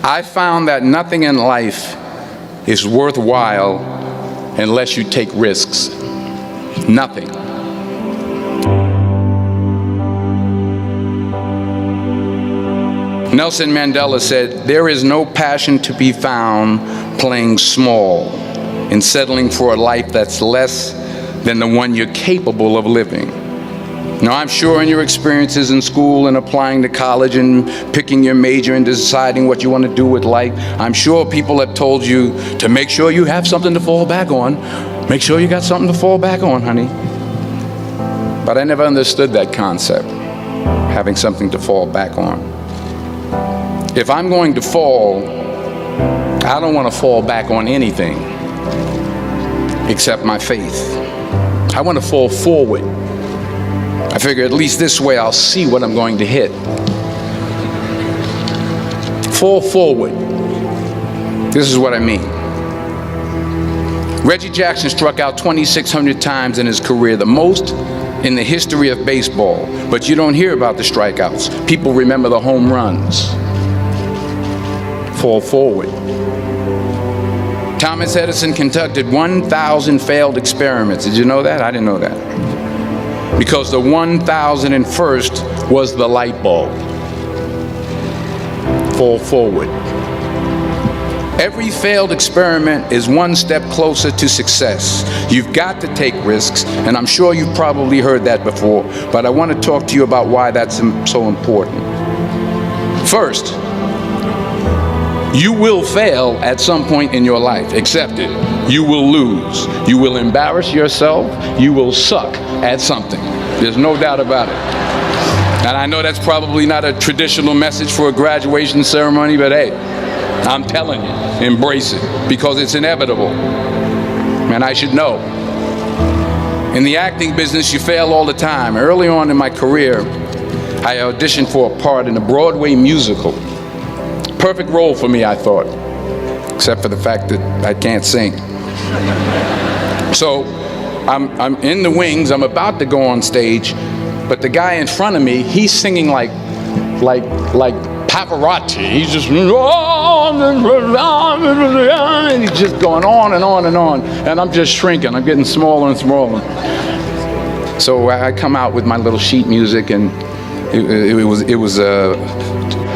I found that nothing in life is worthwhile unless you take risks. Nothing. Nelson Mandela said, "There is no passion to be found playing small and settling for a life that's less than the one you're capable of living." Now, I'm sure in your experiences in school and applying to college and picking your major and deciding what you want to do with life, I'm sure people have told you to make sure you have something to fall back on. Make sure you got something to fall back on, honey. But I never understood that concept, having something to fall back on. If I'm going to fall, I don't want to fall back on anything except my faith. I want to fall forward. I figure at least this way I'll see what I'm going to hit. Fall forward. This is what I mean. Reggie Jackson struck out 2,600 times in his career, the most in the history of baseball. But you don't hear about the strikeouts. People remember the home runs. Fall forward. Thomas Edison conducted 1,000 failed experiments. Did you know that? I didn't know that. Because the 1,001st was the light bulb. Fall forward. Every failed experiment is one step closer to success. You've got to take risks, and I'm sure you've probably heard that before, but I want to talk to you about why that's so important. First, you will fail at some point in your life. Accept it. You will lose. You will embarrass yourself. You will suck at something. There's no doubt about it. And I know that's probably not a traditional message for a graduation ceremony, but hey, I'm telling you, embrace it, because it's inevitable. And I should know. In the acting business, you fail all the time. Early on in my career, I auditioned for a part in a Broadway musical. Perfect role for me, I thought, except for the fact that I can't sing. So I'm in the wings, I'm about to go on stage, but the guy in front of me, he's singing like Pavarotti. He's just, and he's just going on and on and on, and I'm just shrinking, I'm getting smaller and smaller. So I come out with my little sheet music, and it was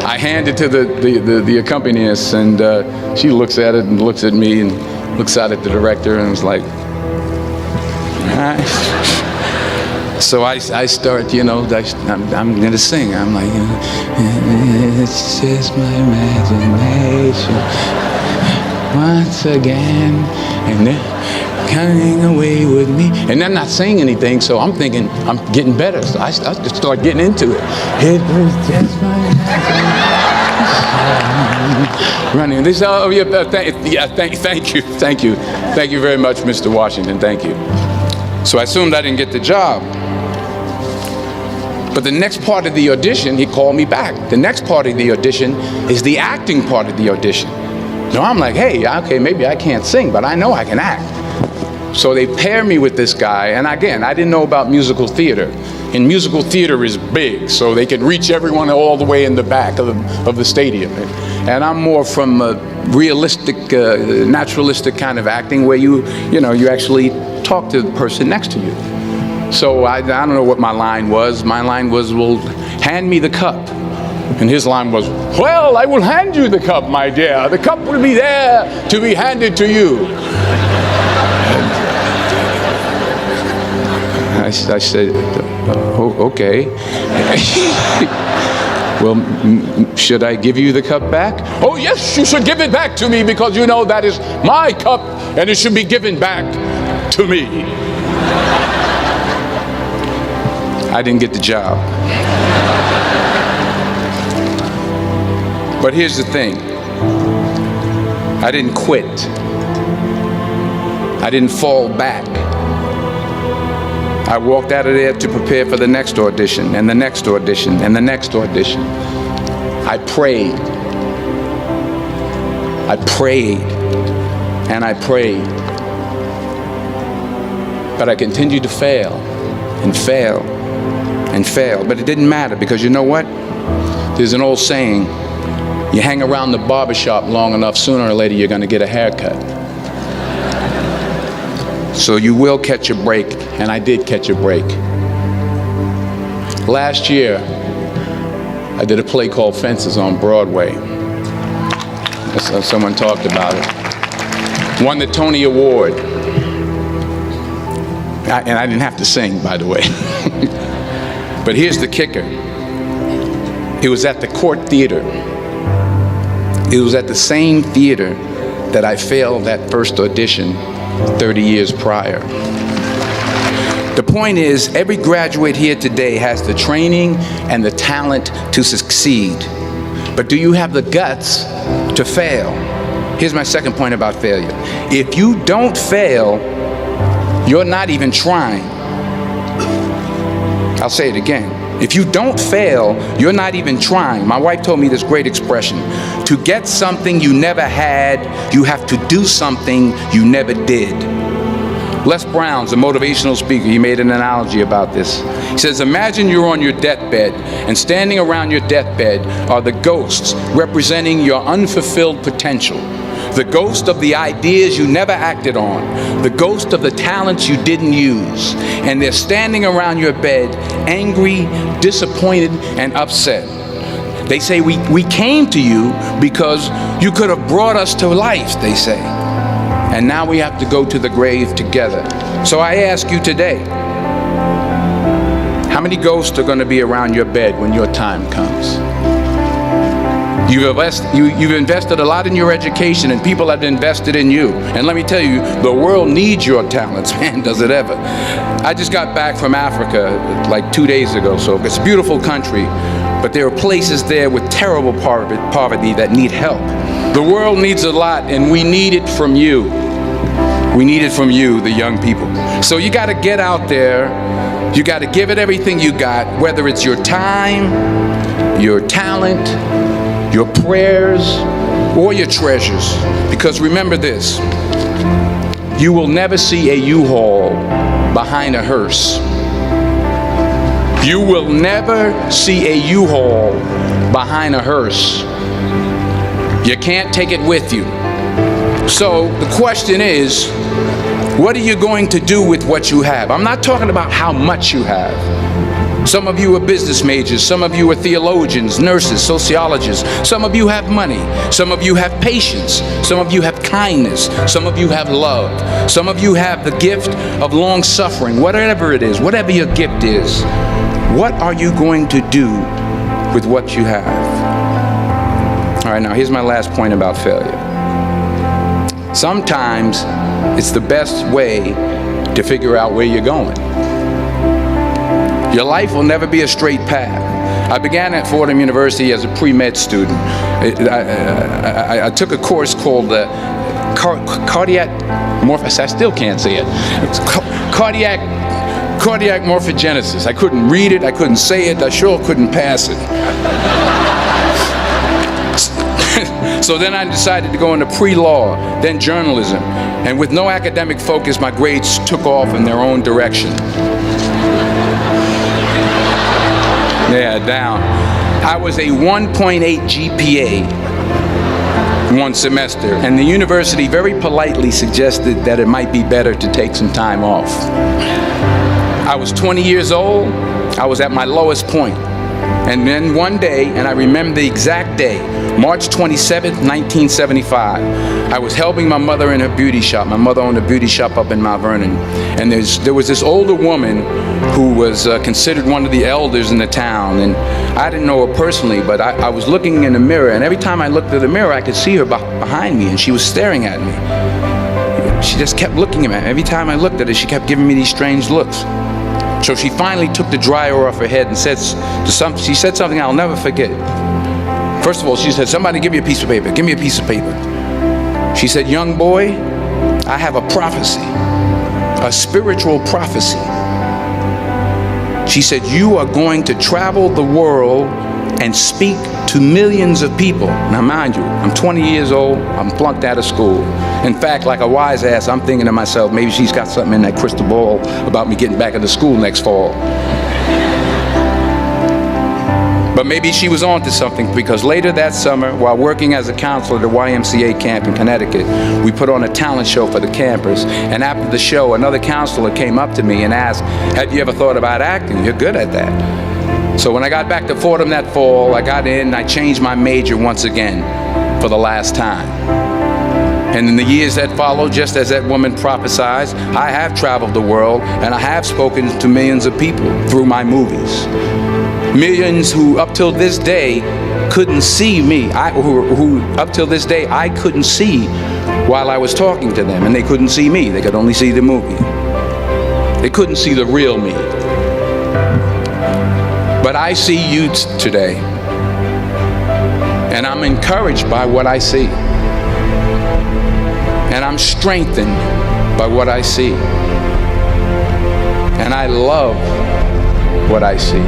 I hand it to the accompanist, and she looks at it and looks at me and looks out at the director and is like, all right. So I start, I'm going to sing. I'm like, it's just my imagination once again, and they're coming away with me. And they're not saying anything, so I'm thinking I'm getting better. So I just start getting into it. It was just my imagination. Running. They say, oh, yeah, thank you very much, Mr. Washington, thank you. So I assumed I didn't get the job. But the next part of the audition, he called me back. The next part of the audition is the acting part of the audition. So I'm like, hey, okay, maybe I can't sing, but I know I can act. So they pair me with this guy, and again, I didn't know about musical theater. And musical theater is big, so they can reach everyone all the way in the back of the stadium. And I'm more from a realistic, naturalistic kind of acting where you actually talk to the person next to you. So I don't know what my line was. My line was, well, hand me the cup. And his line was, well, I will hand you the cup, my dear. The cup will be there to be handed to you. I said, oh, okay. Well, should I give you the cup back? Oh, yes, you should give it back to me, because you know that is my cup and it should be given back to me. I didn't get the job. But here's the thing. I didn't quit. I didn't fall back. I walked out of there to prepare for the next audition, and the next audition, and the next audition. I prayed. I prayed, and I prayed. But I continued to fail, and fail, and fail. But it didn't matter, because you know what? There's an old saying, You hang around the barbershop long enough, sooner or later you're going to get a haircut. So you will catch a break, and I did catch a break. Last year, I did a play called Fences on Broadway. Someone talked about it. Won the Tony Award. And I didn't have to sing, by the way. But here's the kicker. It was at the Court Theater. It was at the same theater that I failed that first audition 30 years prior. The point is, every graduate here today has the training and the talent to succeed. But do you have the guts to fail? Here's my second point about failure. If you don't fail, you're not even trying. I'll say it again. If you don't fail, you're not even trying. My wife told me this great expression. To get something you never had, you have to do something you never did. Les Brown's a motivational speaker. He made an analogy about this. He says, imagine you're on your deathbed, and standing around your deathbed are the ghosts representing your unfulfilled potential. The ghost of the ideas you never acted on, the ghost of the talents you didn't use, and they're standing around your bed, angry, disappointed, and upset. They say, we came to you because you could have brought us to life, they say. And now we have to go to the grave together. So I ask you today, how many ghosts are going to be around your bed when your time comes? You've invested a lot in your education, and people have invested in you. And let me tell you, the world needs your talents, man, does it ever. I just got back from Africa like 2 days ago, so it's a beautiful country, but there are places there with terrible poverty that need help. The world needs a lot, and we need it from you. We need it from you, the young people. So you got to get out there. You got to give it everything you got, whether it's your time, your talent, your prayers, or your treasures. Because remember this, you will never see a U-Haul behind a hearse. You will never see a U-Haul behind a hearse. You can't take it with you. So the question is, what are you going to do with what you have? I'm not talking about how much you have. Some of you are business majors, some of you are theologians, nurses, sociologists, some of you have money, some of you have patience, some of you have kindness, some of you have love, some of you have the gift of long suffering. Whatever it is, whatever your gift is, what are you going to do with what you have? All right, now here's my last point about failure. Sometimes it's the best way to figure out where you're going. Your life will never be a straight path. I began at Fordham University as a pre-med student. I took a course called cardiac morphogenesis. I still can't say it. It's cardiac morphogenesis. I couldn't read it. I couldn't say it. I sure couldn't pass it. So then I decided to go into pre-law, then journalism. And with no academic focus, my grades took off in their own direction. Yeah, down. I was a 1.8 GPA one semester, and the university very politely suggested that it might be better to take some time off. I was 20 years old. I was at my lowest point. And then one day, and I remember the exact day, March 27th, 1975, I was helping my mother in her beauty shop. My mother owned a beauty shop up in Mount Vernon. And there was this older woman who was considered one of the elders in the town. And I didn't know her personally, but I was looking in the mirror. And every time I looked at the mirror, I could see her behind me, and she was staring at me. She just kept looking at me. Every time I looked at her, she kept giving me these strange looks. So she finally took the dryer off her head and she said something I'll never forget. First of all, she said, "Somebody give me a piece of paper. Give me a piece of paper." She said, "Young boy, I have a prophecy, a spiritual prophecy." She said, "You are going to travel the world and speak to millions of people." Now mind you, I'm 20 years old, I'm flunked out of school. In fact, like a wise ass, I'm thinking to myself, maybe she's got something in that crystal ball about me getting back into school next fall. But maybe she was onto something, because later that summer, while working as a counselor at a YMCA camp in Connecticut, we put on a talent show for the campers. And after the show, another counselor came up to me and asked, "Have you ever thought about acting? You're good at that." So when I got back to Fordham that fall, I got in and I changed my major once again for the last time. And in the years that followed, just as that woman prophesied, I have traveled the world and I have spoken to millions of people through my movies. Millions who up till this day couldn't see me, who up till this day I couldn't see while I was talking to them, and they couldn't see me, they could only see the movie. They couldn't see the real me. But I see you today, and I'm encouraged by what I see. And I'm strengthened by what I see. And I love what I see.